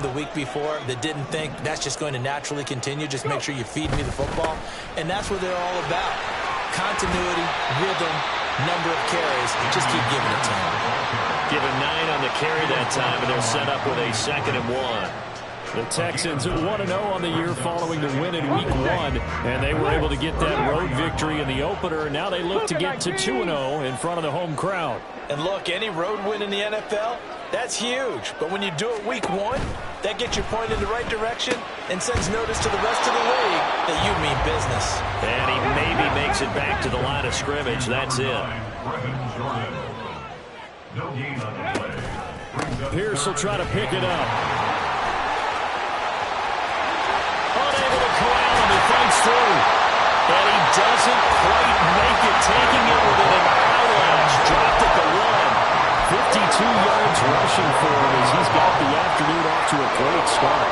the week before that didn't think that's just going to naturally continue. Just make sure you feed me the football. And that's what they're all about. Continuity, rhythm, number of carries. Just keep giving it to him. Give him 9 on the carry that time, and they're set up with a 2nd and 1. The Texans 1-0 on the year following the win in Week 1, and they were able to get that road victory in the opener. Now they look to get to 2-0 in front of the home crowd. And look, any road win in the NFL, that's huge. But when you do it Week 1, that gets you pointed in the right direction and sends notice to the rest of the league that you mean business. And he maybe makes it back to the line of scrimmage. That's it. Pierce will try to pick it up. Unable to corral him. He fights through. And he doesn't quite make it. Taking it with an eyelash. Dropped at the 1. 52 yards rushing for him as he's got the afternoon off to a great start.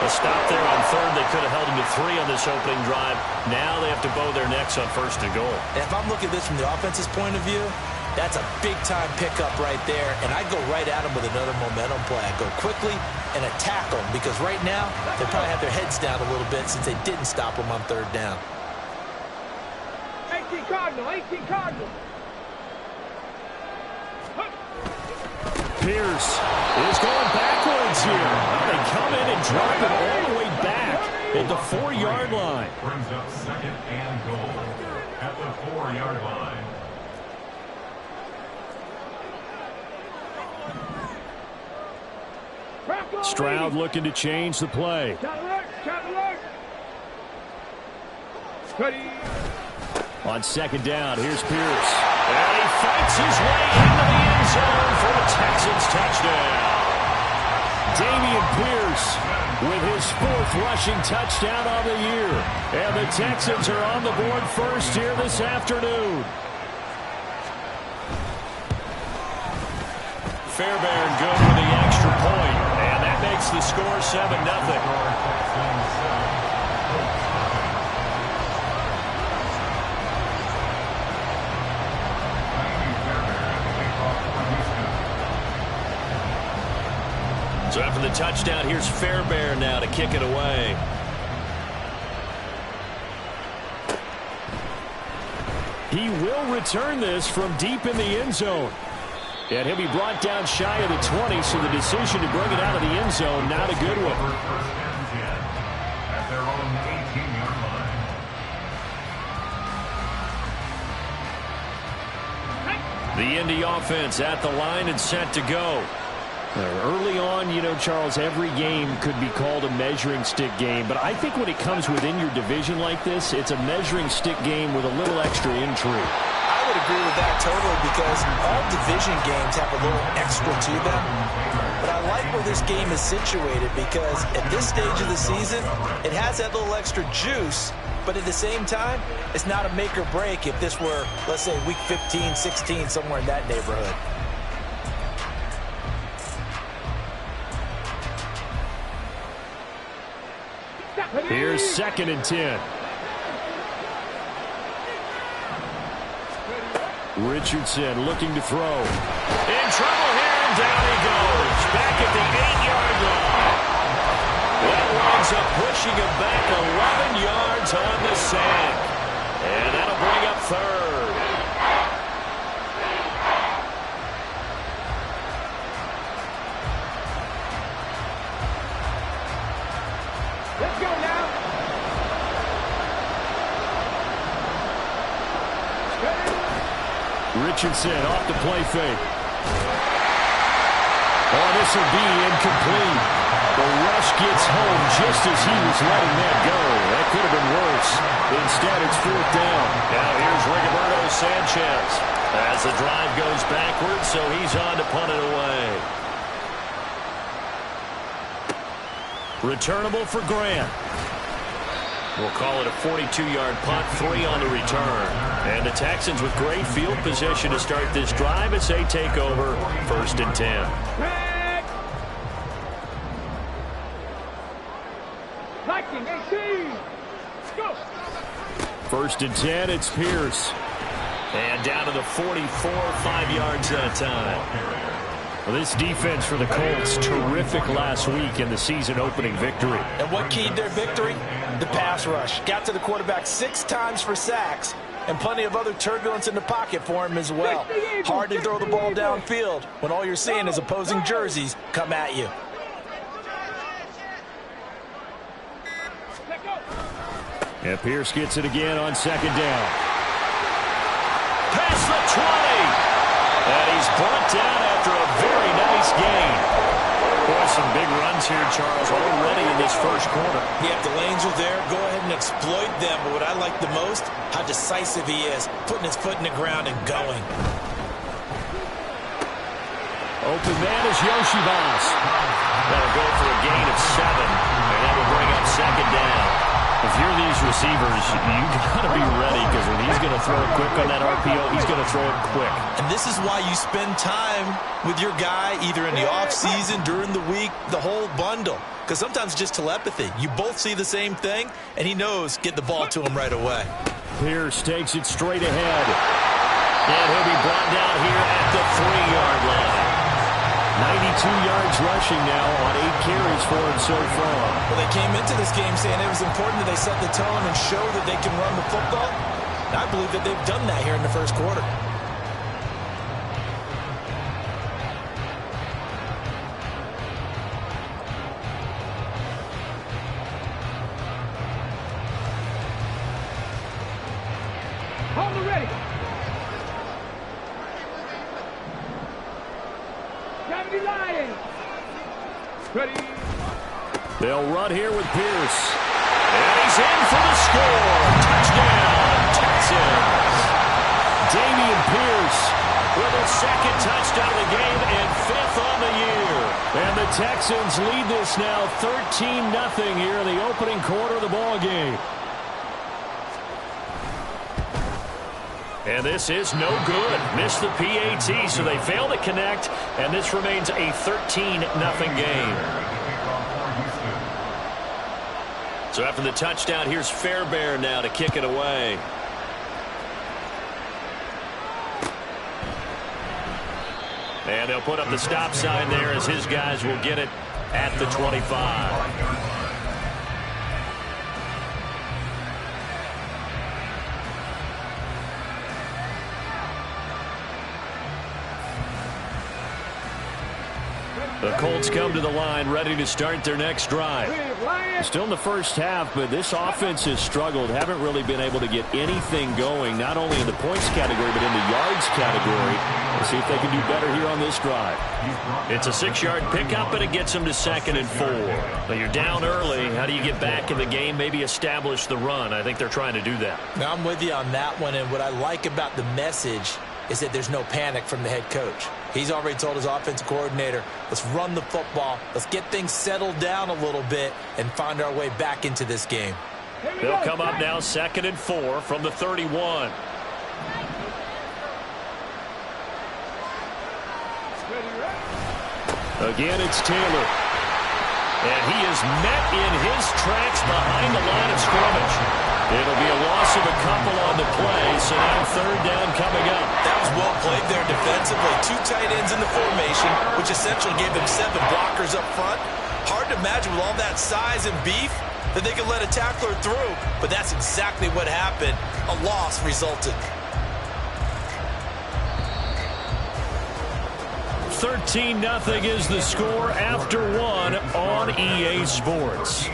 A stop there on 3rd. They could have held him to 3 on this opening drive. Now they have to bow their necks on 1st and goal. And if I'm looking at this from the offense's point of view, that's a big-time pickup right there, and I go right at them with another momentum play. I go quickly and attack them because right now they probably have their heads down a little bit since they didn't stop them on 3rd down. 18 Cardinal, 18 Cardinal. Pierce is going backwards here. They come in and drop it all the way back at the 4-yard line. Brings up 2nd and goal at the 4-yard line. Stroud looking to change the play. On 2nd down, here's Pierce. And he fights his way into the end zone for a Texans touchdown. Dameon Pierce with his 4th rushing touchdown on the year. And the Texans are on the board first here this afternoon. Fairbairn good with the extra point. And that makes the score 7-0. So after the touchdown, here's Fairbairn now to kick it away. He will return this from deep in the end zone. And he'll be brought down shy of the 20, so the decision to bring it out of the end zone, not a good one. At their own 18-yard line. The Indy offense at the line and set to go. Early on, you know, Charles, every game could be called a measuring stick game. But I think when it comes within your division like this, it's a measuring stick game with a little extra intrigue. I would agree with that totally because all division games have a little extra to them. But I like where this game is situated because at this stage of the season, it has that little extra juice. But at the same time, it's not a make or break if this were, let's say, week 15, 16, somewhere in that neighborhood. Here's 2nd and 10. Richardson looking to throw. In trouble here, and down he goes. Back at the 8-yard line. That winds up pushing him back 11 yards on the sack. And that'll bring up 3rd. Let's go now. Richardson off the play fake. Oh, this will be incomplete. The rush gets home just as he was letting that go. That could have been worse. Instead, it's 4th down. Now here's Rigoberto Sanchez. As the drive goes backwards, so he's on to punt it away. Returnable for Grant. We'll call it a 42-yard punt, 3 on the return. And the Texans with great field position to start this drive as they take over 1st and 10. Liking 18. Go. 1st and 10, it's Pierce. And down to the 44, 5 yards that time. Well, this defense for the Colts, terrific last week in the season-opening victory. And what keyed their victory? The pass rush. Got to the quarterback 6 times for sacks, and plenty of other turbulence in the pocket for him as well. Hard to throw the ball downfield when all you're seeing is opposing jerseys come at you. And Pierce gets it again on second down. Past the 20. And he's brought down after a very nice gain. Boy, some big runs here, Charles, already in this first quarter. Yeah, if the lanes are there, go ahead and exploit them. But what I like the most, how decisive he is, putting his foot in the ground and going. Open man is Yoshibas. That'll go for a gain of 7, and that will bring up second down. If you're these receivers, you got to be ready, because when he's going to throw it quick on that RPO, he's going to throw it quick. And this is why you spend time with your guy, either in the offseason, during the week, the whole bundle. Because sometimes it's just telepathy. You both see the same thing, and he knows get the ball to him right away. Pierce takes it straight ahead. And he'll be brought down here at the 3-yard line. 92 yards rushing now on 8 carries for him so far. Well, they came into this game saying it was important that they set the tone and show that they can run the football. And I believe that they've done that here in the first quarter. Hold it ready. Lions. Ready. They'll run here with Pierce. And he's in for the score. Touchdown, Texans. Dameon Pierce with his second touchdown of the game and 5th on the year. And the Texans lead this now 13-0 here in the opening quarter of the ball game. And this is no good. Missed the PAT, so they fail to connect, and this remains a 13-0 game. So after the touchdown, here's Fairbairn now to kick it away. And they'll put up the stop sign there as his guys will get it at the 25. The Colts come to the line ready to start their next drive. Still in the first half, but this offense has struggled. Haven't really been able to get anything going, not only in the points category, but in the yards category. Let's see if they can do better here on this drive. It's a 6-yard pickup, and it gets them to 2nd and 4. But you're down early. How do you get back in the game, maybe establish the run? I think they're trying to do that. Now, I'm with you on that one, and what I like about the message is that there's no panic from the head coach. He's already told his offensive coordinator, let's run the football, let's get things settled down a little bit and find our way back into this game. They'll come up now 2nd and 4 from the 31. Again, it's Taylor. And he is met in his tracks behind the line of scrimmage. It'll be a loss of a couple on the play, so now 3rd down coming up. That was well played there defensively. 2 tight ends in the formation, which essentially gave them 7 blockers up front. Hard to imagine with all that size and beef that they could let a tackler through, but that's exactly what happened. A loss resulted. 13-0 is the score after 1 on EA Sports.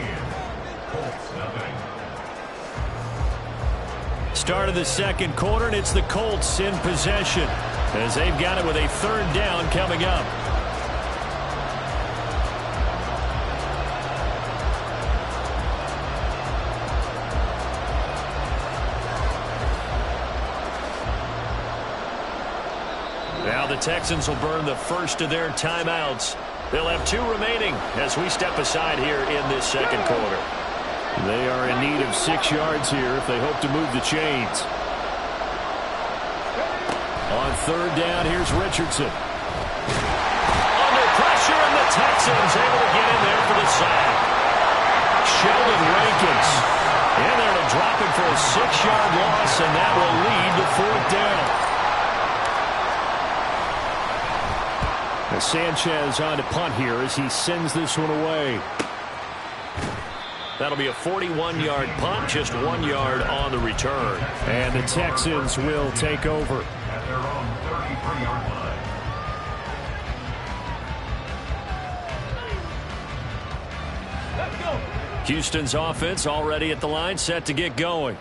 Start of the second quarter, and it's the Colts in possession as they've got it with a 3rd down coming up. Now the Texans will burn the first of their timeouts. They'll have 2 remaining as we step aside here in this second quarter. They are in need of 6 yards here if they hope to move the chains. On 3rd down, here's Richardson. Under pressure, and the Texans able to get in there for the sack. Sheldon Rankins in there to drop him for a 6-yard loss, and that will lead to 4th down. Sanchez on to punt here as he sends this one away. That'll be a 41-yard punt, just 1 yard on the return. And the Texans will take over. At their own 33-yard line. Let's go. Houston's offense already at the line, set to get going.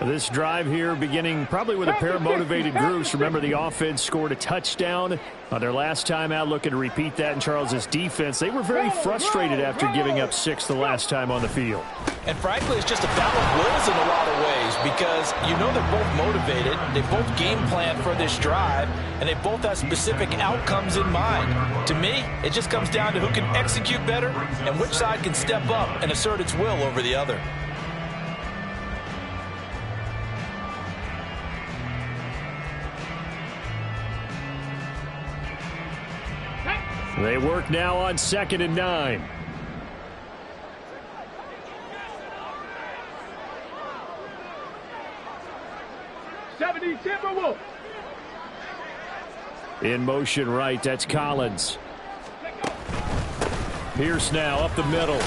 This drive here beginning probably with a pair of motivated groups. Remember, the offense scored a touchdown on their last time out, looking to repeat that in Charles's defense. They were very frustrated after giving up 6 the last time on the field. And frankly, it's just a battle of wills in a lot of ways because you know they're both motivated, they both game plan for this drive, and they both have specific outcomes in mind. To me, it just comes down to who can execute better and which side can step up and assert its will over the other. They work now on 2nd and 9. In motion right, that's Collins. Pierce now up the middle.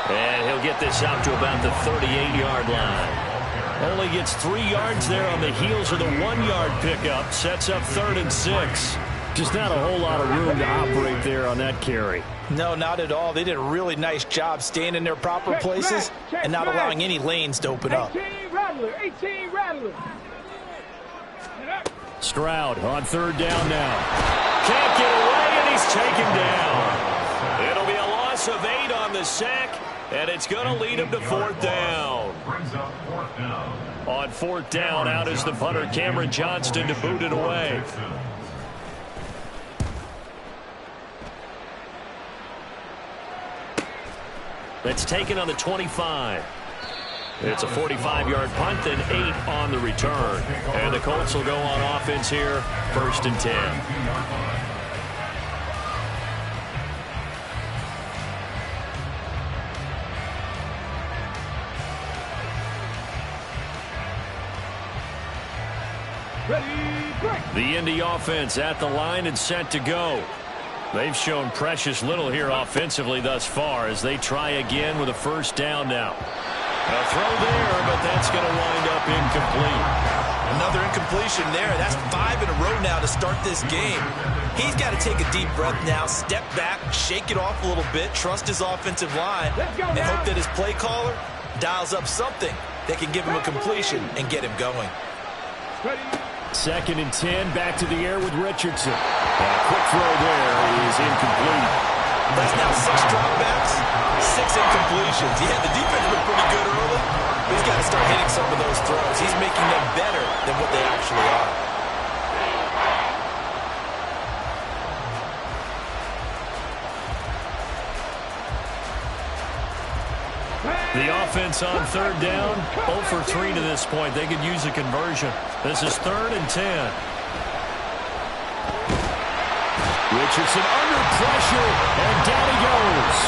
And he'll get this out to about the 38-yard line. Only gets 3 yards there on the heels of the 1-yard pickup. Sets up 3rd and 6. Just not a whole lot of room to operate there on that carry. No, not at all. They did a really nice job staying in their proper places and not allowing any lanes to open up. 18 Rattler. Stroud on 3rd down now. Can't get away, and he's taken down. It'll be a loss of 8 on the sack, and it's going to lead him to 4th down. Brings up 4th down. On 4th down, out is the punter, Cameron Johnston, to boot it away. That's taken on the 25. It's a 45-yard punt, then 8 on the return. And the Colts will go on offense here, 1st and 10. The Indy offense at the line and set to go. They've shown precious little here offensively thus far as they try again with a 1st down now. A throw there, but that's going to wind up incomplete. Another incompletion there. That's 5 in a row now to start this game. He's got to take a deep breath now, step back, shake it off a little bit, trust his offensive line, and hope that his play caller dials up something that can give him a completion and get him going. 2nd and 10, back to the air with Richardson. And a quick throw there is incomplete. That's now 6 dropbacks, 6 incompletions. Yeah, the defense was pretty good early, but he's got to start hitting some of those throws. He's making them better than what they actually are. The offense on 3rd down, 0 for 3 to this point. They could use a conversion. This is 3rd and 10. Richardson under pressure, and down he goes.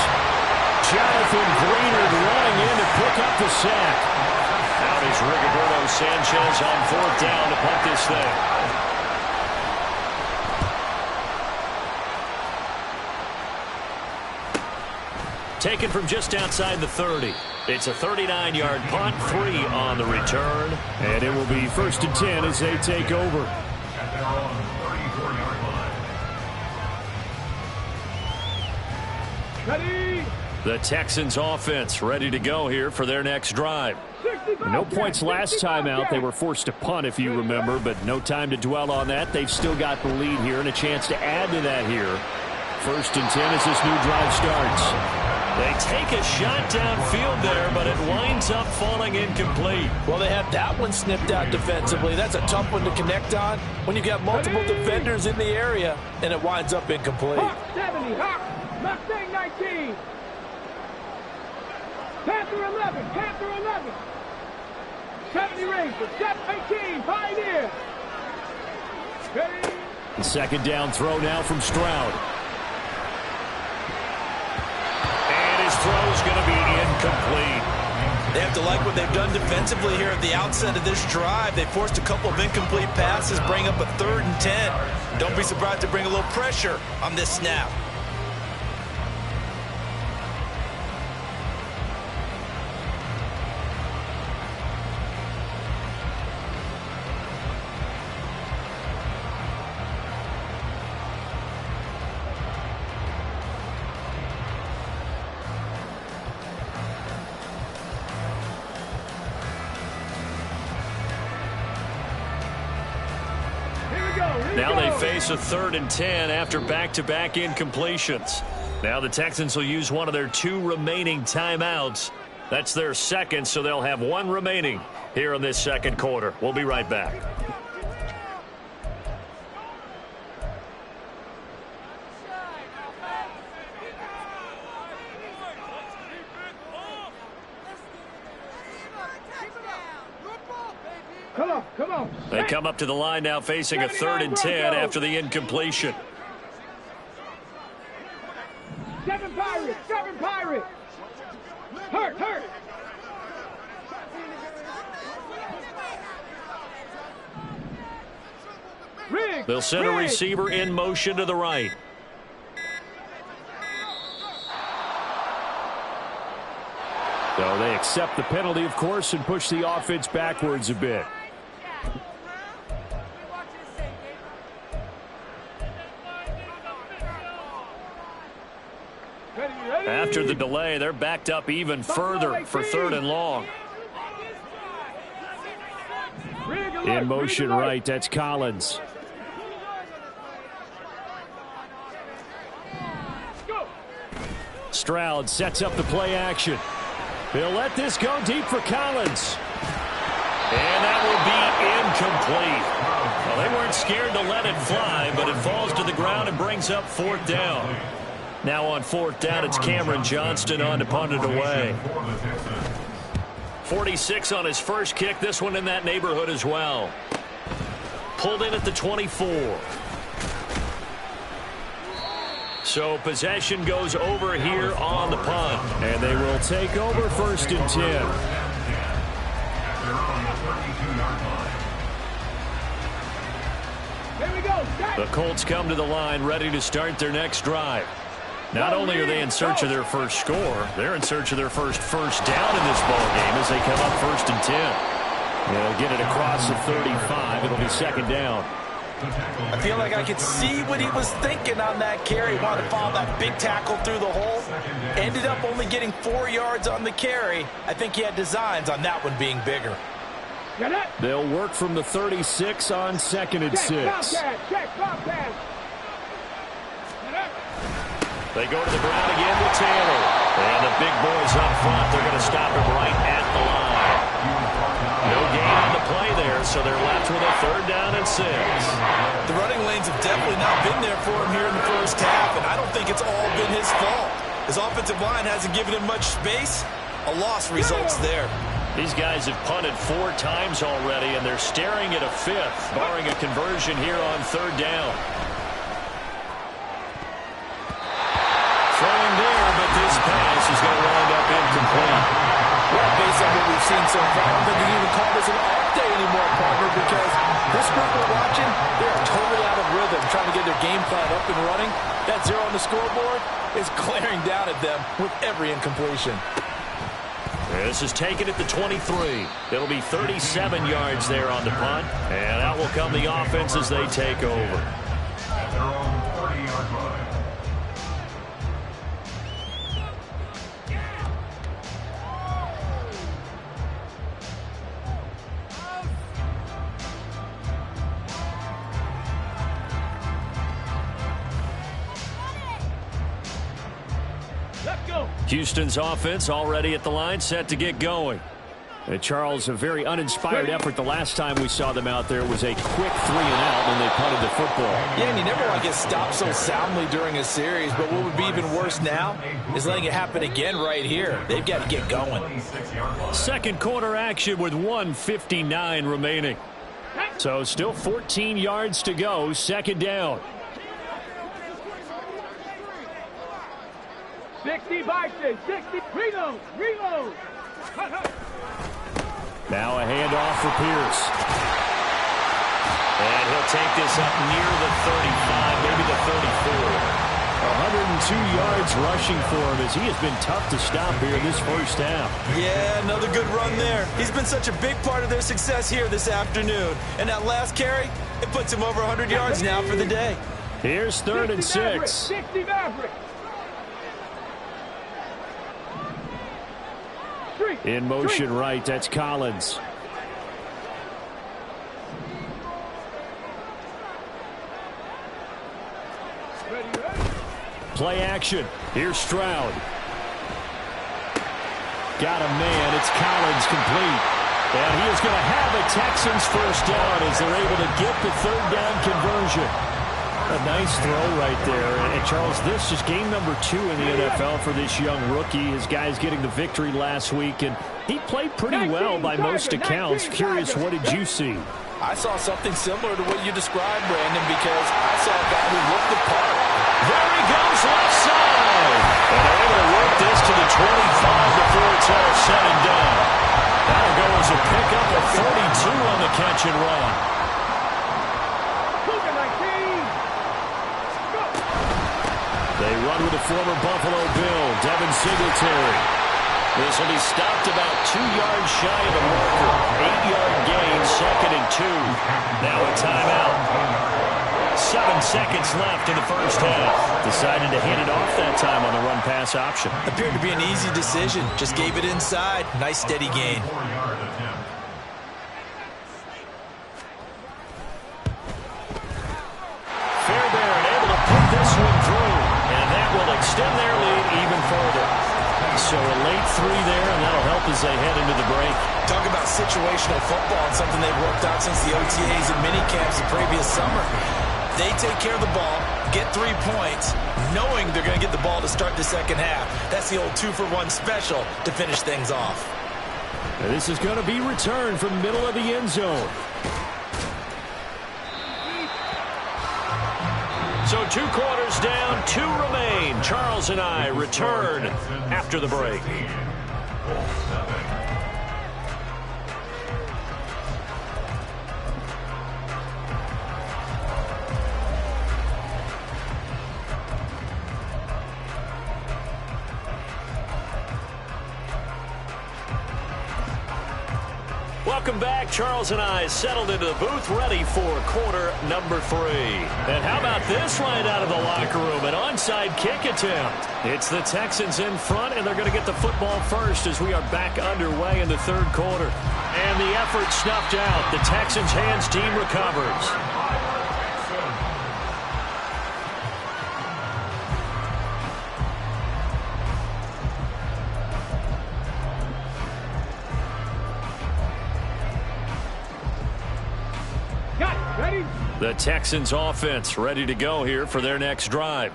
Jonathan Greenard running in to pick up the sack. Out is Rigoberto Sanchez on 4th down to punt this thing. Taken from just outside the 30. It's a 39-yard punt, 3 on the return. And it will be 1st and 10 as they take over. At their own 34-yard line. Ready. The Texans offense ready to go here for their next drive. No points last time out. They were forced to punt, if you remember, but no time to dwell on that. They've still got the lead here and a chance to add to that here. 1st and 10 as this new drive starts. They take a shot downfield there, but it winds up falling incomplete. Well, they have that one snipped out defensively. That's a tough one to connect on when you've got multiple defenders in the area, and it winds up incomplete. Hawk 70, Hawk, Mustang 19. Panther 11, Panther 11. 70 Ranger, 18, Pioneer. Ready. The 2nd down throw now from Stroud. His throw is going to be incomplete. They have to like what they've done defensively here at the outset of this drive. They forced a couple of incomplete passes, bring up a 3rd and 10. Don't be surprised to bring a little pressure on this snap. Now they face a 3rd and 10 after back-to-back incompletions. Now the Texans will use one of their 2 remaining timeouts. That's their second, so they'll have 1 remaining here in this second quarter. We'll be right back. Come on. They come up to the line now facing a 3rd and 10 after the incompletion. 7 Pirates. Hurt. They'll send a receiver in motion to the right. So they accept the penalty, of course, and push the offense backwards a bit. After the delay, they're backed up even further for 3rd and long. In motion right, that's Collins. Stroud sets up the play action. They'll let this go deep for Collins. And that will be incomplete. Well, they weren't scared to let it fly, but it falls to the ground and brings up 4th down. Now on 4th down, it's Cameron Johnston on to punt it away. 46 on his first kick. This one in that neighborhood as well. Pulled in at the 24. So possession goes over here on the punt. And they will take over 1st and 10. Here we go. The Colts come to the line ready to start their next drive. Not only are they in search of their first score, they're in search of their first down in this ball game as they come up 1st and 10. They'll get it across the 35. It'll be 2nd down. I feel like I could see what he was thinking on that carry. He wanted to follow that big tackle through the hole. Ended up only getting 4 yards on the carry. I think he had designs on that one being bigger. They'll work from the 36 on 2nd and 6. They go to the ground again with Taylor. And the big boys up front, they're going to stop him right at the line. No gain on the play there, so they're left with a 3rd down and 6. The running lanes have definitely not been there for him here in the first half, and I don't think it's all been his fault. His offensive line hasn't given him much space. A loss results there. These guys have punted 4 times already, and they're staring at a 5th, barring a conversion here on 3rd down. Throwing there, but this pass is going to wind up incomplete. Well, based on what we've seen so far, I don't think you can even call this an off day anymore, partner, because this group we're watching, they are totally out of rhythm, trying to get their game plan up and running. That 0 on the scoreboard is glaring down at them with every incompletion. This is taken at the 23. It'll be 37 yards there on the punt, and out will come the offense as they take over. They're on the 30-yard line. Houston's offense already at the line, set to get going. And Charles, a very uninspired effort. The last time we saw them out there was a quick 3-and-out when they punted the football. Yeah, and you never want to get stopped so soundly during a series, but what would be even worse now is letting it happen again right here. They've got to get going. Second quarter action with 1:59 remaining. So still 14 yards to go, 2nd down. 60 by 6, 60, reload. Now a handoff for Pierce. And he'll take this up near the 35, maybe the 34. 102 yards rushing for him as he has been tough to stop here in this first half. Yeah, another good run there. He's been such a big part of their success here this afternoon. And that last carry, it puts him over 100 yards now for the day. Here's 3rd and 6. 60 Maverick. In motion right, that's Collins. Play action. Here's Stroud. Got a man. It's Collins complete. And he is going to have a Texans first down as they're able to get the 3rd down conversion. A nice throw right there. And Charles, this is game number 2 in the NFL for this young rookie. His guys getting the victory last week, and he played pretty well by most accounts. Curious, what did you see? I saw something similar to what you described, Brandon, because I saw a guy who looked the part. There he goes, left side. And they're able to work this to the 25 before it's all said and done. That'll go as a pickup of 42 on the catch and run. They run with the former Buffalo Bill, Devin Singletary. This will be stopped about 2 yards shy of the marker. 8-yard gain, 2nd and 2. Now a timeout. 7 seconds left in the first half. Decided to hand it off that time on the run-pass option. Appeared to be an easy decision. Just gave it inside. Nice steady gain. Fairbairn able to put this one through. And that will extend their lead even further. So a late 3 there, and that'll help as they head into the break. Talk about situational football and something they've worked out since the OTAs and minicamps the previous summer. They take care of the ball, get 3 points, knowing they're going to get the ball to start the second half. That's the old 2-for-1 special to finish things off. And this is going to be returned from the middle of the end zone. So 2 quarters down, 2 remain. Charles and I return after the break. Welcome back. Charles and I settled into the booth, ready for quarter number 3. And how about this right out of the locker room? An onside kick attempt. It's the Texans in front, and they're going to get the football first as we are back underway in the 3rd quarter. And the effort snuffed out. The Texans hands team recovers. The Texans offense ready to go here for their next drive.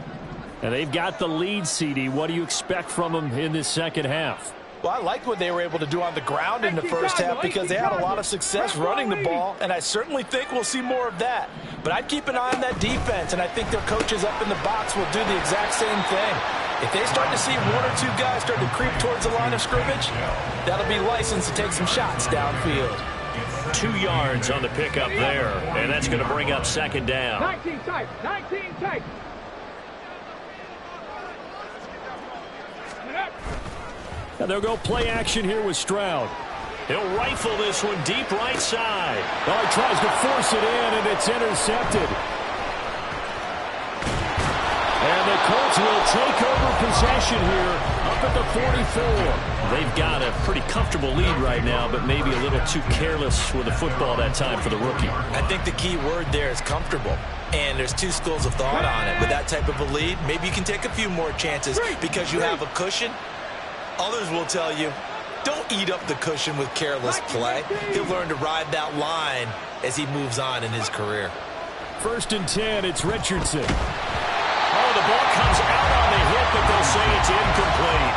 And they've got the lead, CD. What do you expect from them in this second half? Well, I like what they were able to do on the ground in the first half because they had a lot of success running the ball, and I certainly think we'll see more of that. But I'd keep an eye on that defense, and I think their coaches up in the box will do the exact same thing. If they start to see 1 or 2 guys start to creep towards the line of scrimmage, that'll be licensed to take some shots downfield. 2 yards on the pickup there, and that's going to bring up 2nd down. 19 tight, 19 tight. And they'll go play action here with Stroud. He'll rifle this one deep right side. Oh, he tries to force it in, and it's intercepted. And the Colts will take over possession here up at the 44. They've got a pretty comfortable lead right now, but maybe a little too careless with the football that time for the rookie. I think the key word there is comfortable. And there's 2 schools of thought on it. With that type of a lead, maybe you can take a few more chances because you have a cushion. Others will tell you, don't eat up the cushion with careless play. He'll learn to ride that line as he moves on in his career. 1st and 10, it's Richardson. Oh, the ball comes out on the hit, but they'll say it's incomplete.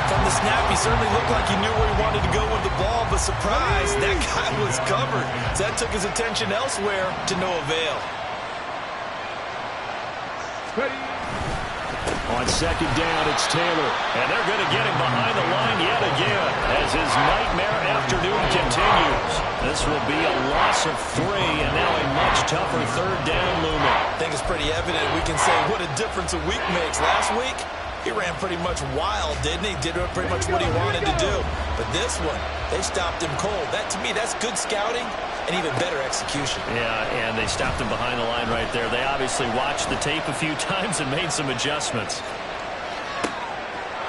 From the snap, he certainly looked like he knew where he wanted to go with the ball, but surprise, that guy was covered. So that took his attention elsewhere to no avail. On second down, it's Taylor. And they're going to get him behind the line yet again as his nightmare afternoon continues. This will be a loss of 3 and now a much tougher third down looming. I think it's pretty evident we can say what a difference a week makes. Last week, he ran pretty much wild, didn't he? Did pretty much what he wanted to do. But this one, they stopped him cold. That, to me, that's good scouting and even better execution. Yeah, and they stopped him behind the line right there. They obviously watched the tape a few times and made some adjustments.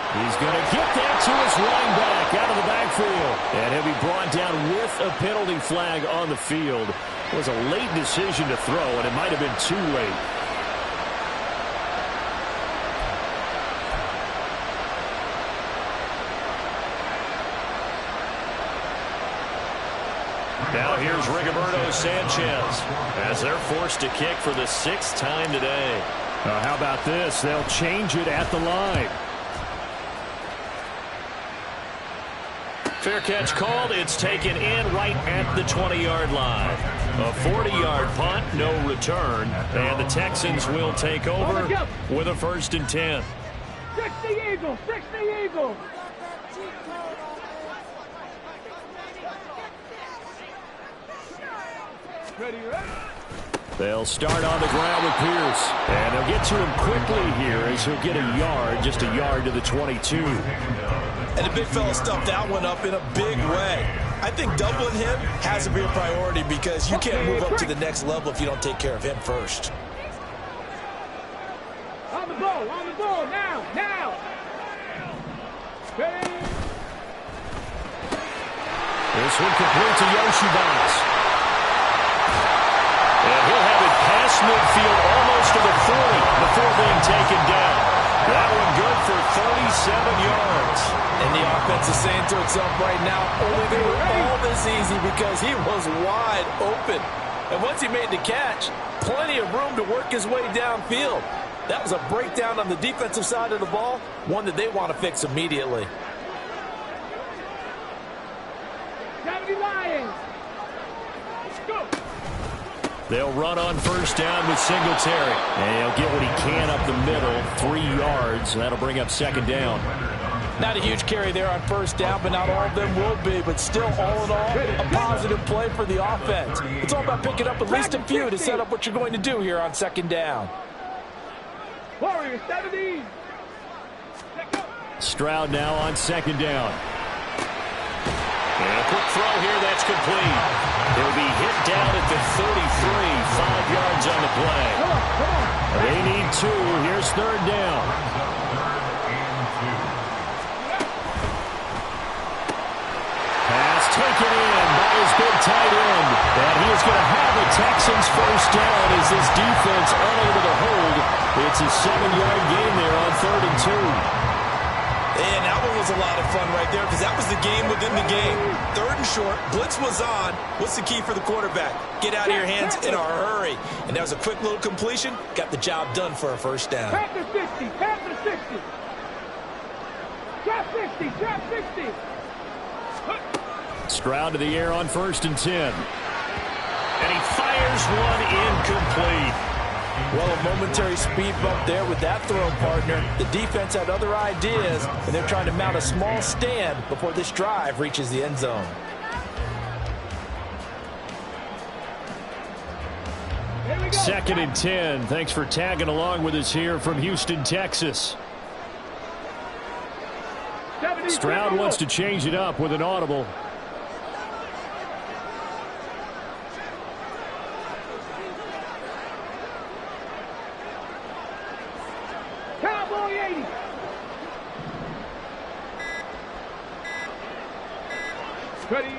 He's going to get that to his running back out of the backfield. And he'll be brought down with a penalty flag on the field. It was a late decision to throw, and it might have been too late. Now here's Rigoberto Sanchez as they're forced to kick for the 6th time today. How about this? They'll change it at the line. Fair catch called. It's taken in right at the 20-yard line. A 40-yard punt, no return. And the Texans will take over with a 1st and 10. 60 Eagles, 60 Eagles. Ready, ready. They'll start on the ground with Pierce. And they'll get to him quickly here as he'll get a yard, just a yard to the 22. And the big fella stuffed that one up in a big way. I think doubling him has to be a priority because you can't move up to the next level if you don't take care of him first. On the ball, now, now. Ready. This one complete to Yoshibas. And he'll have it past midfield almost to the 40 before being taken down. That one good for 37 yards. And the offense is saying to itself right now, only they were all this easy because he was wide open. And once he made the catch, plenty of room to work his way downfield. That was a breakdown on the defensive side of the ball, one that they want to fix immediately. 70 Lions. Let's go. They'll run on 1st down with Singletary. And he'll get what he can up the middle, 3 yards. That'll bring up 2nd down. Not a huge carry there on 1st down, but not all of them will be. But still, all in all, a positive play for the offense. It's all about picking up at least a few to set up what you're going to do here on 2nd down. Warriors, 70. Stroud now on 2nd down. And a quick throw here that's complete. He'll be hit down at the 33, 5 yards on the play. They need 2. Here's 3rd down. Pass taken in by his big tight end. And he is going to have the Texans 1st down as this defense unable to hold. It's a 7-yard gain there on 3rd and 2. And that one was a lot of fun right there because that was the game within the game. 3rd and short, blitz was on. What's the key for the quarterback? Get out of your hands in a hurry. And that was a quick little completion. Got the job done for a 1st down. Panther 60, Panther 60. Drop 60, drop 60. Stroud to the air on 1st and 10. And he fires one incomplete. Well, a momentary speed bump there with that throw, partner. The defense had other ideas, and they're trying to mount a small stand before this drive reaches the end zone. Second and 10. Thanks for tagging along with us here from Houston, Texas. Stroud wants to change it up with an audible. Cowboy 80. Ready.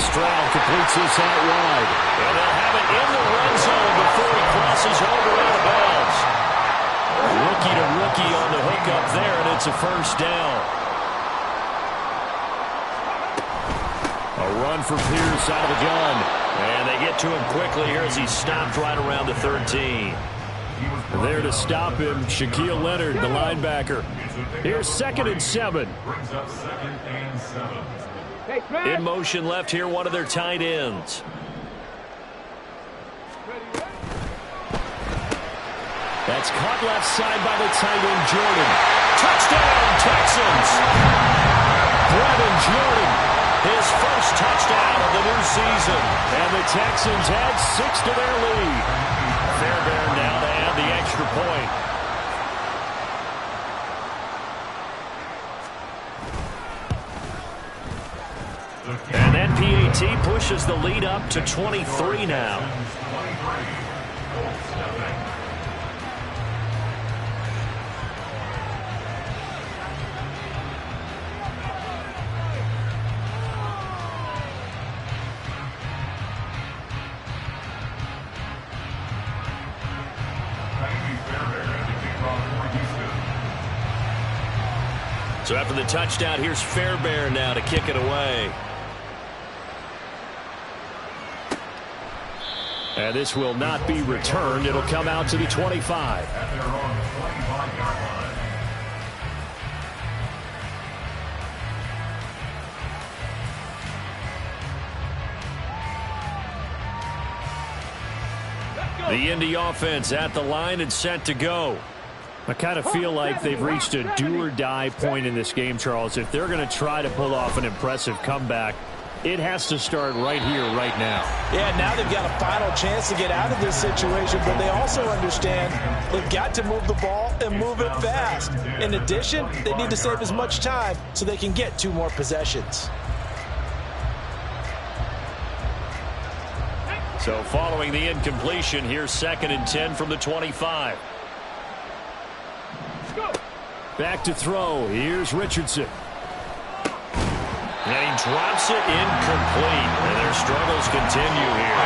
Stroud completes this out wide. And they'll have it in the red zone before he crosses over out of bounds. Rookie to rookie on the hook up there, and it's a 1st down. A run for Pierce out of the gun. And they get to him quickly here as he's stopped right around the 13. There to stop him, Shaquille Leonard, the linebacker. Here's 2nd and 7. In motion left here, one of their tight ends. That's caught left side by the tight end, Jordan. Touchdown, Texans! Brevin Jordan, his first touchdown of the new season. And the Texans add 6 to their lead. Fairbairn now to add the extra point. And that PAT pushes the lead up to 23 now. So after the touchdown, here's Fairbairn now to kick it away. And this will not be returned. It'll come out to the 25. At their own 25-yard line. The Indy offense at the line and set to go. I kind of feel like they've reached a do-or-die point in this game, Charles. If they're going to try to pull off an impressive comeback, it has to start right here, right now. Yeah, now they've got a final chance to get out of this situation, but they also understand they've got to move the ball and move it fast. In addition, they need to save as much time so they can get 2 more possessions. So following the incompletion, here's 2nd and 10 from the 25. Back to throw. Here's Richardson. And he drops it incomplete. And their struggles continue here.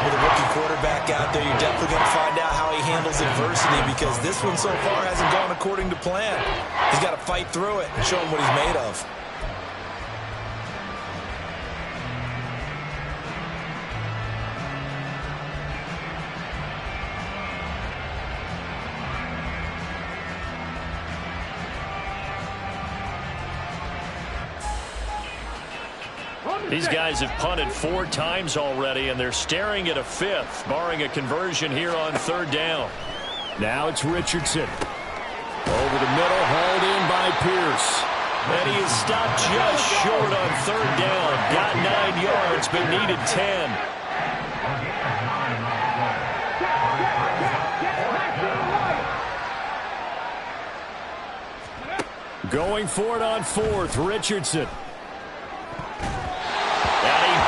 With a rookie quarterback out there, you're definitely going to find out how he handles adversity, because this one so far hasn't gone according to plan. He's got to fight through it and show him what he's made of. These guys have punted 4 times already, and they're staring at a 5th, barring a conversion here on 3rd down. Now it's Richardson. Over the middle, hauled in by Pierce. And he is stopped just short on 3rd down. Got 9 yards, but needed 10. Going for it on 4th, Richardson.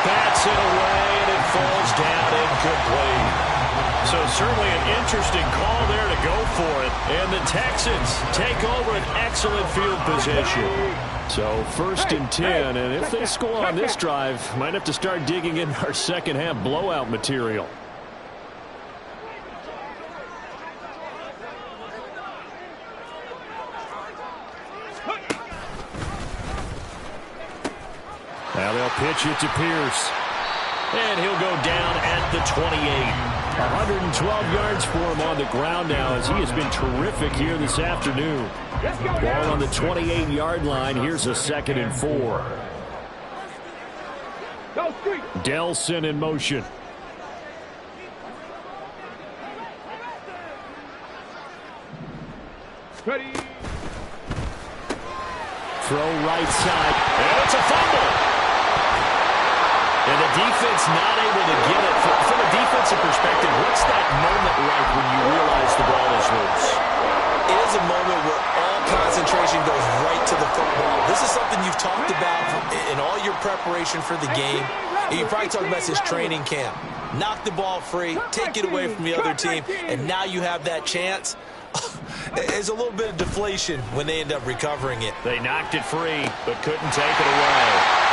Bats it away, and it falls down incomplete. So certainly an interesting call there to go for it. And the Texans take over an excellent field position. So 1st and 10, and if they score on this drive, might have to start digging in our second half blowout material. Now they'll pitch it to Pierce. And he'll go down at the 28. 112 yards for him on the ground now, as he has been terrific here this afternoon. Ball on the 28-yard line. Here's a 2nd and 4. Delson in motion. Ready. Throw right side. And it's a fumble. And the defense not able to get it. From a defensive perspective, what's that moment like when you realize the ball is loose? It is a moment where all concentration goes right to the football. This is something you've talked about in all your preparation for the game. And you probably talked about this training camp. Knock the ball free, take it away from the other team, and now you have that chance. There's a little bit of deflation when they end up recovering it. They knocked it free, but couldn't take it away.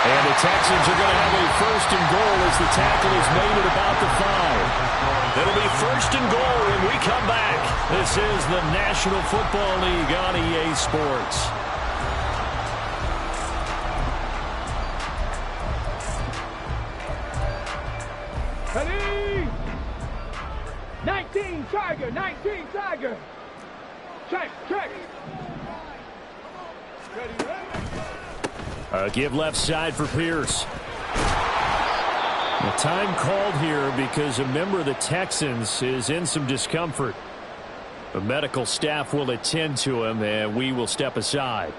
And the Texans are going to have a 1st and goal as the tackle is made at about the 5. It'll be 1st and goal when we come back. This is the National Football League on EA Sports. Ready. 19 Tiger, 19 Tiger. Check. Ready. Give left side for Pierce. The time called here because a member of the Texans is in some discomfort. The medical staff will attend to him, and we will step aside.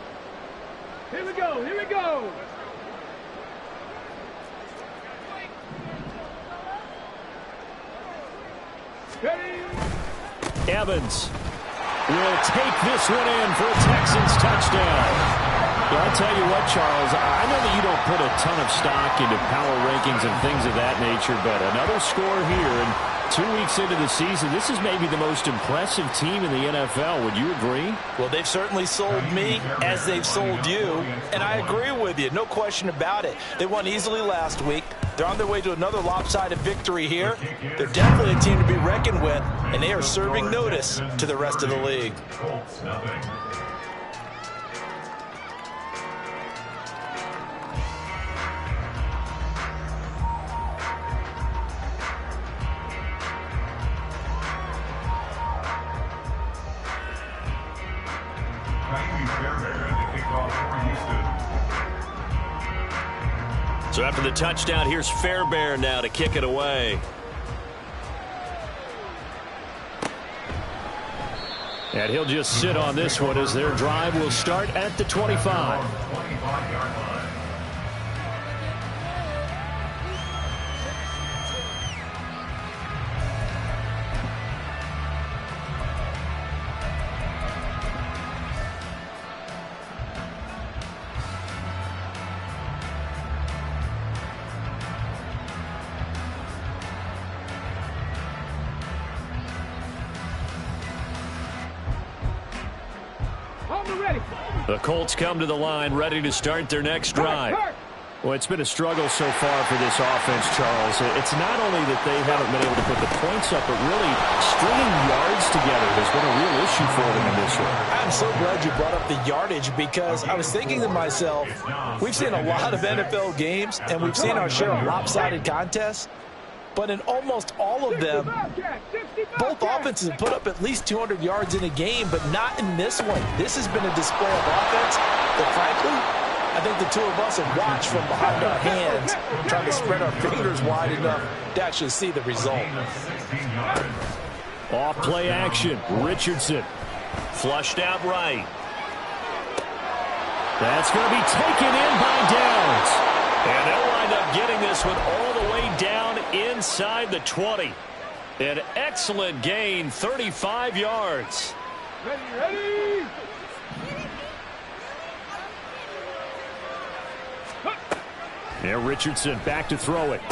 Here we go, here we go. Evans will take this one in for a Texans touchdown. Well, I'll tell you what, Charles, I know that you don't put a ton of stock into power rankings and things of that nature, but another score here, and 2 weeks into the season, this is maybe the most impressive team in the NFL. Would you agree? Well, they've certainly sold me as they've sold you, and I agree with you. No question about it. They won easily last week. They're on their way to another lopsided victory here. They're definitely a team to be reckoned with, and they are serving notice to the rest of the league. So after the touchdown, here's Fairbairn now to kick it away. And he'll just sit on this one as their drive will start at the 25. The Colts come to the line ready to start their next drive. Well, it's been a struggle so far for this offense, Charles. It's not only that they haven't been able to put the points up, but really stringing yards together has been a real issue for them in this one. I'm so glad you brought up the yardage because I was thinking to myself, we've seen a lot of NFL games and we've seen our share of lopsided contests. But in almost all of them, both offenses have put up at least 200 yards in a game, but not in this one. This has been a display of offense that, frankly, I think the two of us have watched from behind our hands, trying to spread our fingers wide enough to actually see the result. Off play action. Richardson. Flushed out right. That's going to be taken in by Downs. And they'll wind up getting this one all the way down inside the 20. An excellent gain, 35 yards. Ready. There, Richardson back to throw it.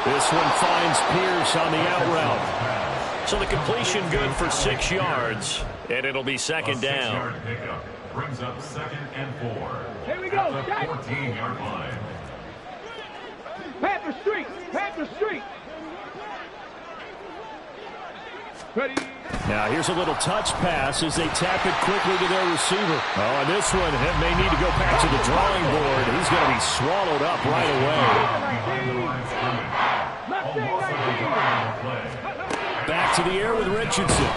This one finds Pierce on the out route. So the completion good for 6 yards, and it'll be second down. Brings up 2nd and 4. Here we go. At the 14-yard line. Panther Street. Panther Street. Ready. Now here's a little touch pass as they tap it quickly to their receiver. Oh, and this one may need to go back to the drawing board. He's going to be swallowed up right away. Back to the air with Richardson.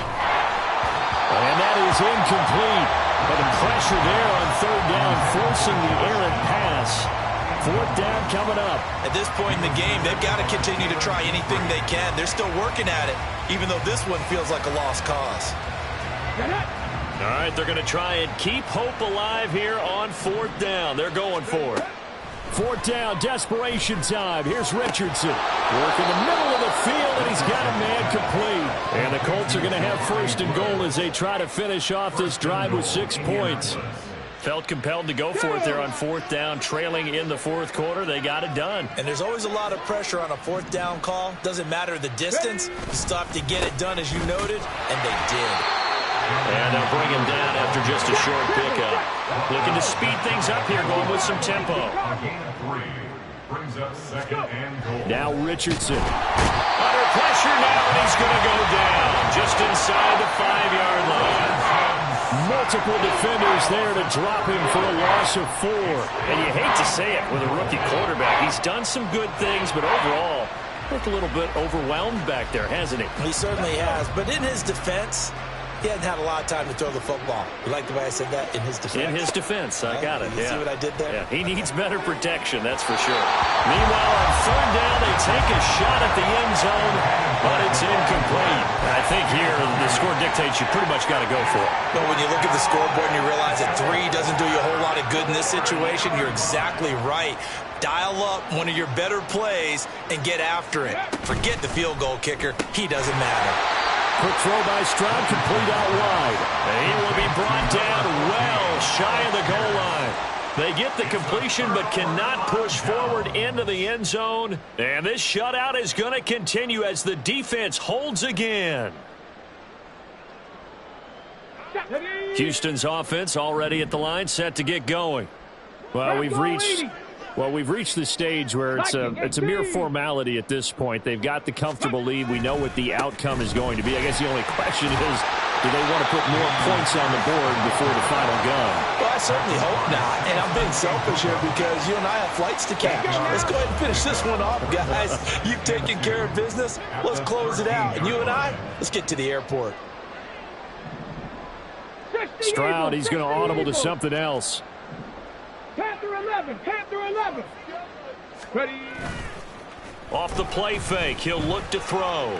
And that is incomplete. But the pressure there on 3rd down, forcing the errant pass. 4th down coming up. At this point in the game, they've got to continue to try anything they can. They're still working at it, even though this one feels like a lost cause. All right, they're going to try and keep hope alive here on 4th down. They're going for it. 4th down, desperation time. Here's Richardson. Work in the middle of the field, and he's got a man complete. And the Colts are going to have 1st and goal as they try to finish off this drive with 6 points. Felt compelled to go for it there on 4th down, trailing in the 4th quarter. They got it done. And there's always a lot of pressure on a 4th down call. Doesn't matter the distance. You still have to get it done, as you noted, and they did. And they'll bring him down after just a short pickup. Looking to speed things up here, going with some tempo. Brings up 2nd and goal. Now Richardson. Under pressure now, and he's going to go down just inside the 5-yard line. Multiple defenders there to drop him for a loss of 4. And you hate to say it with a rookie quarterback. He's done some good things, but overall, looked a little bit overwhelmed back there, hasn't he? He certainly has. But in his defense, He hadn't had a lot of time to throw the football. You like the way I said that? In his defense? In his defense. I got it. You see what I did there? Yeah, he needs better protection, that's for sure. Meanwhile, on third down, they take a shot at the end zone, but it's incomplete. I think here the score dictates you pretty much got to go for it. But when you look at the scoreboard and you realize that 3 doesn't do you a whole lot of good in this situation, you're exactly right. Dial up one of your better plays and get after it. Forget the field goal kicker. He doesn't matter. Quick throw by Stroud, complete out wide. And he will be brought down well shy of the goal line. They get the completion but cannot push forward into the end zone. And this shutout is going to continue as the defense holds again. Houston's offense already at the line, set to get going. Well, we've reached the stage where it's a mere formality at this point. They've got the comfortable lead. We know what the outcome is going to be. I guess the only question is, do they want to put more points on the board before the final gun? Well, I certainly hope not. And I'm being selfish here because you and I have flights to catch. Let's go ahead and finish this one off, guys. You've taken care of business. Let's close it out. And you and I, let's get to the airport. Stroud, he's going to audible to something else. Panther 11, Panther 11. Ready. Off the play fake, he'll look to throw.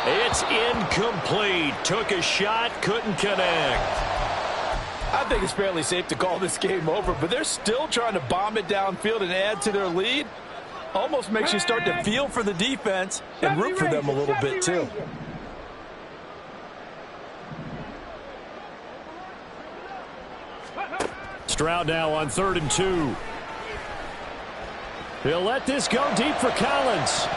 It's incomplete. Took a shot, couldn't connect. I think it's fairly safe to call this game over, but they're still trying to bomb it downfield and add to their lead. Almost makes you start to feel for the defense and root for them a little bit too. Stroud now on 3rd and 2. He'll let this go deep for Collins.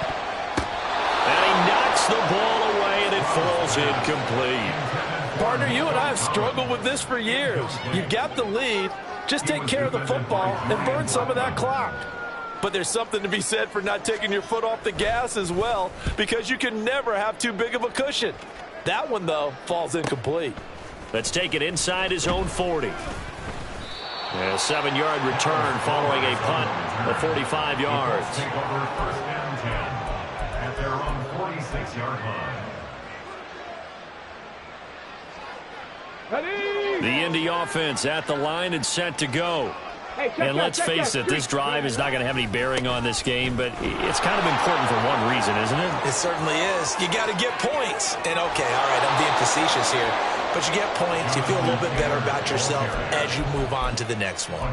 And he knocks the ball away, and it falls incomplete. Partner, you and I have struggled with this for years. You've got the lead. Just take care of the football and burn some of that clock. But there's something to be said for not taking your foot off the gas as well, because you can never have too big of a cushion. That one, though, falls incomplete. Let's take it inside his own 40. A 7-yard return following a punt of 45 yards. Take over 1st and 10 at their own 46-yard line. Ready. The Indy offense at the line and set to go. And let's face it, this drive is not going to have any bearing on this game, but it's kind of important for one reason, isn't it? It certainly is. You got to get points. And, okay, all right, I'm being facetious here. But you get points, you feel a little bit better about yourself as you move on to the next one.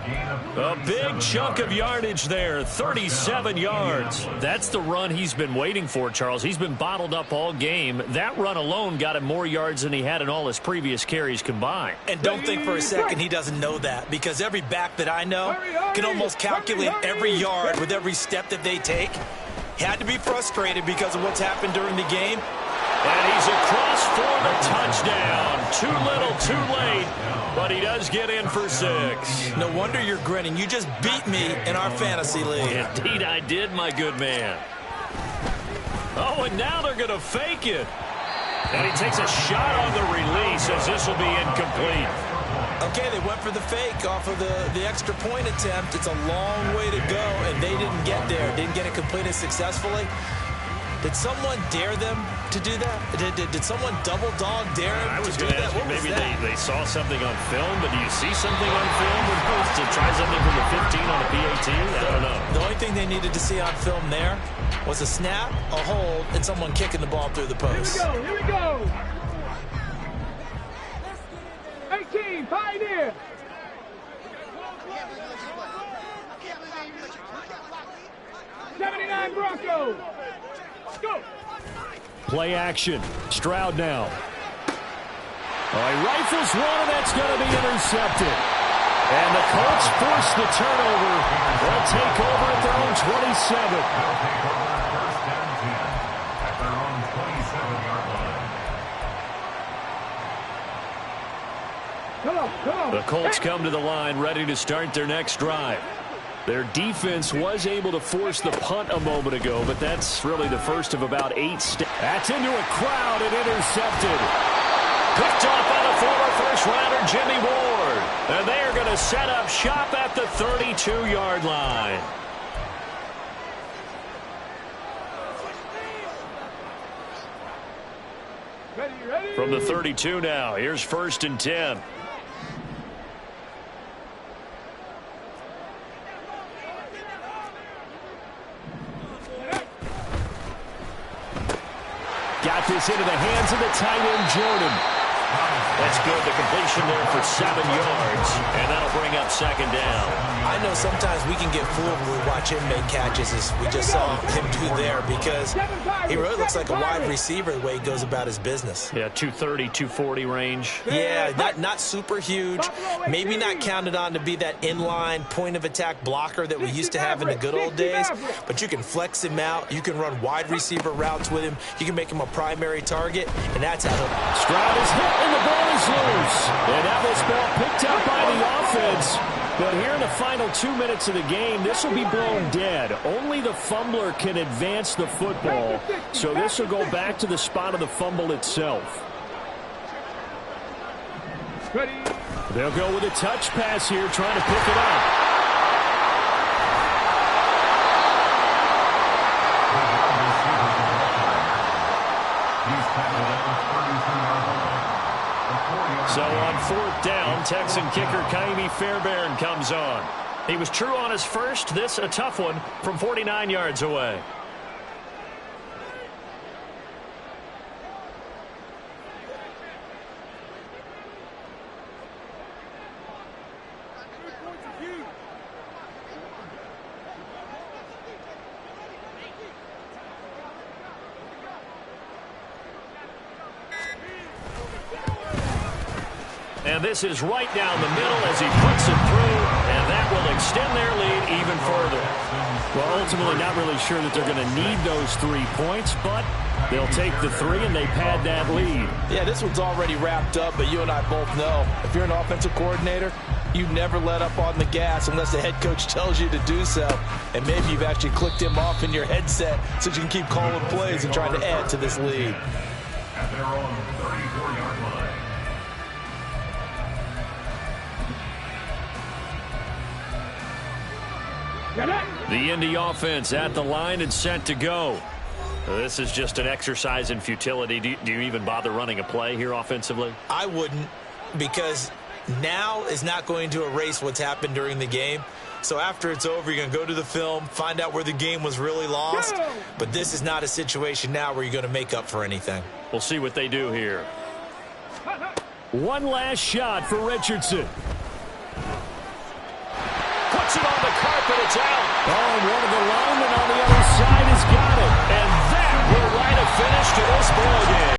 A big chunk of yardage there, 37 yards. That's the run he's been waiting for, Charles. He's been bottled up all game. That run alone got him more yards than he had in all his previous carries combined. And don't think for a second he doesn't know that, because every back that I know can almost calculate every yard with every step that they take. Had to be frustrated because of what's happened during the game. And he's across for the touchdown. Too little, too late, but he does get in for 6. No wonder you're grinning. You just beat me in our fantasy league. Indeed I did, my good man. Oh, and now they're going to fake it. And he takes a shot on the release as this will be incomplete. Okay, they went for the fake off of the extra point attempt. It's a long way to go, and they didn't get there. Didn't get it completed successfully. Did someone dare them to do that? Did someone double dog dare them to do that? I was going to ask you, maybe they saw something on film, but do you see something on film to try something from the 15 on a PAT? I don't know. The only thing they needed to see on film there was a snap, a hold, and someone kicking the ball through the post. Here we go. 18, Pioneer. '79 Broncos. Go. Play action. Stroud now. He rifles one, and that's going to be intercepted. And the Colts force the turnover. They'll take over at their own 27. They'll take over 1st and 10 at their own 27-yard line. Come on. The Colts come to the line ready to start their next drive. Their defense was able to force the punt a moment ago, but that's really the first of about 8 steps. That's into a crowd and intercepted. Picked off by the former first-rounder Jimmy Ward. And they are going to set up shop at the 32-yard line. Ready. From the 32 now, here's 1st and 10. Got this into the hands of the tight end, Jordan. That's good. The completion there for 7 yards, and that'll bring up 2nd down. I know sometimes we can get fooled when we watch him make catches, as we just saw him do there, because he really looks like a wide receiver the way he goes about his business. Yeah, 230, 240 range. Yeah, not super huge. Maybe not counted on to be that inline point-of-attack blocker that we used to have in the good old days, but you can flex him out. You can run wide receiver routes with him. You can make him a primary target, and that's how he'll... Stroud is hit, and the ball is loose. And that was ball picked up by the offense. But here in the final 2 minutes of the game, this will be blown dead. Only the fumbler can advance the football. So this will go back to the spot of the fumble itself. They'll go with a touch pass here, trying to pick it up. So on 4th down, Texan kicker Kaimi Fairbairn comes on. He was true on his first. This a tough one from 49 yards away. And this is right down the middle as he puts it through, and that will extend their lead even further. Well, ultimately not really sure that they're going to need those 3 points, but they'll take the 3 and they pad that lead. Yeah, this one's already wrapped up, but you and I both know if you're an offensive coordinator, you never let up on the gas unless the head coach tells you to do so. And maybe you've actually clicked him off in your headset so you can keep calling plays and trying to add to this lead. At their own 34-yard line. The Indy offense at the line and set to go. This is just an exercise in futility. Do you even bother running a play here offensively? I wouldn't, because now is not going to erase what's happened during the game. So after it's over, you're going to go to the film, find out where the game was really lost. But this is not a situation now where you're going to make up for anything. We'll see what they do here. One last shot for Richardson. Puts it on the carpet. It's out. Oh, and one of the linemen on the other side has got it. And that will write a finish to this ball game.